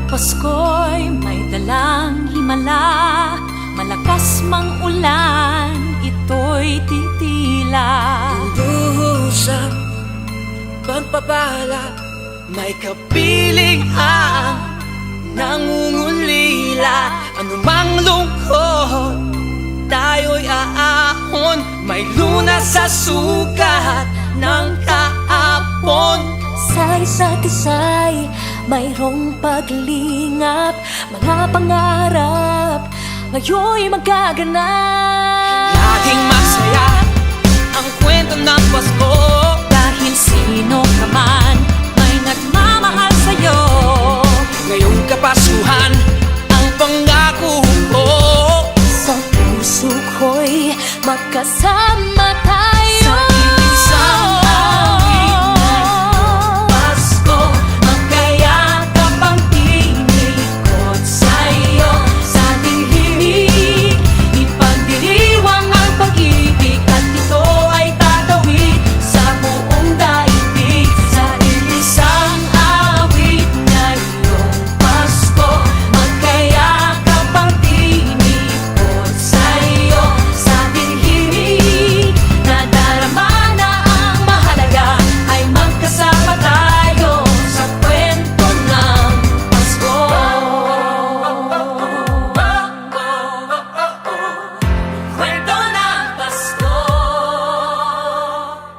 Pasko'y may dalang himala, malakas mang ulan, ito'y titila. Duhusap, pagpapala, may kapiling ang nangungulila. Anumang lungkot, tayo'y aahon, may lunas sa sugat ng kahapon. Sa isa't isa'y mayroong paglingap, mga pangarap ngayon'y magaganap. Laging masaya ang kwento ng Pasko, Dahil sino ka man may nagmamahal sa'yo. ngayong Kapaskuhan ang pangako ko. Sa puso ko'y magkasama tayo. Sa isang awit ngayong Pasko, magkayakap ang tinikot sa'yo. Sa ating himig, ipagdiriwang ang pag-ibig, at ito ay tatawid sa buong daigdig. Sa isang awit ngayong Pasko, magkayakap ang tinikot sa'yo. Sa ating himig, nadarama na ang mahalaga, ay magkasama tayo sa kwento ng Pasko. Kwento ng Pasko.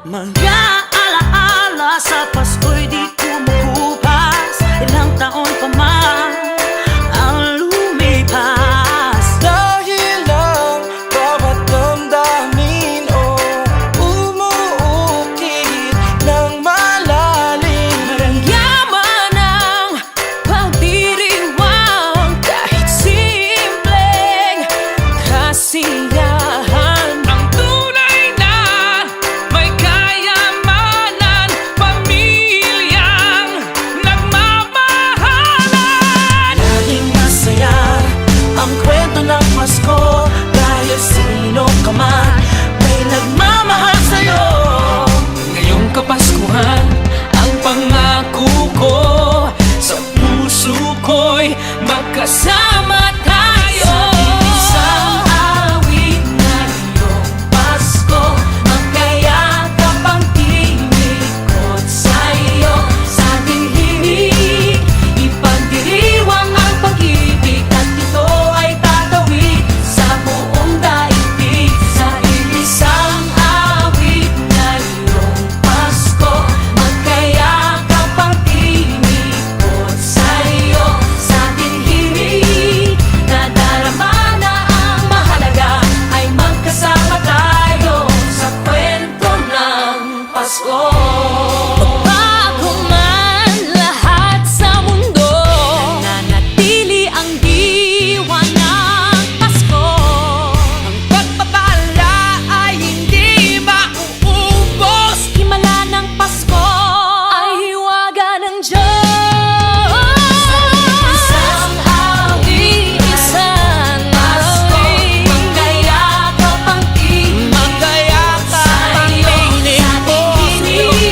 mga alaala sa Pasko'y di kumukupas. Ilang taon pa man ang lumipas. Dahil ang bawat damdamin umuukit ng malalim. Yaman ang pagdiriwang, kahit simpleng kasiyahan. Ang tunay na may kayamanan, pamilyang nagmamahalan. Laging masaya ang kwento ng Pasko, dahil sino ka man may nagmamahal sa'yo. Ngayong Kapaskuhan ang pangako ko, sa puso ko'y magkasama tayo. Isang awit ngayong Pasko, magkayakap ang tinikot sa'yo. Sa ating himig, ipagdiriwang ang pag-ibig, at ito ay tatawid sa buong daigdig. Sa isang awit ngayong Pasko, magkayakap ang tinikot sa'yo. Sa ating himig, nadarama na ang mahalaga, ay magkasama tayo sa kwento ng Pasko. Magbago man lahat sa mundo, nananatili ang diwa ng Pasko. Ang pagpapala ay hindi mauubos. Himala ng Pasko ay hiwaga ng Diyos. Isang awit, isang Pasko, magkayakap ang tinig Magkayakap ang sa'yo. piling Sa ko ating himig,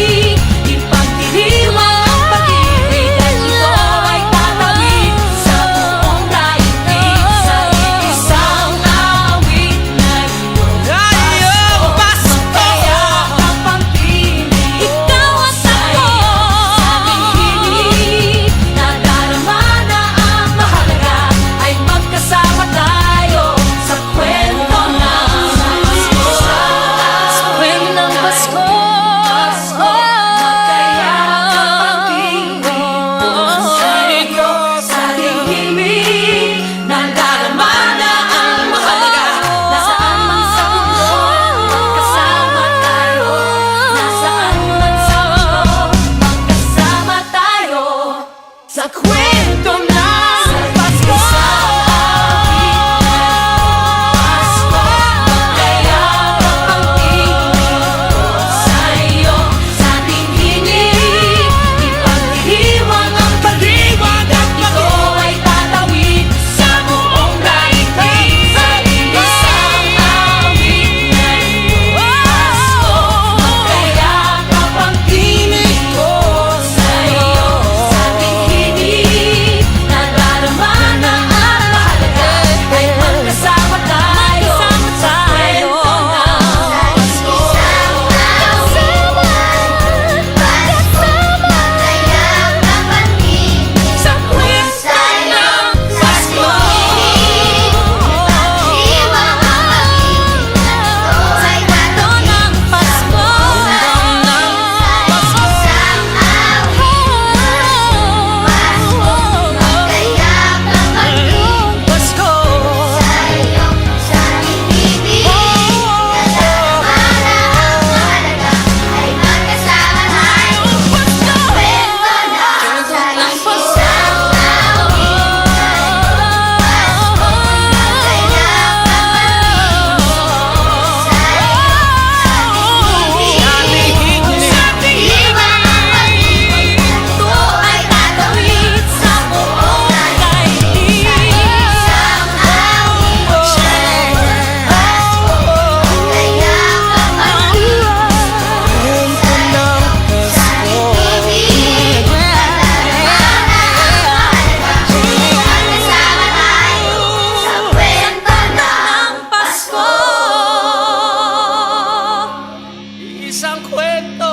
isang kwento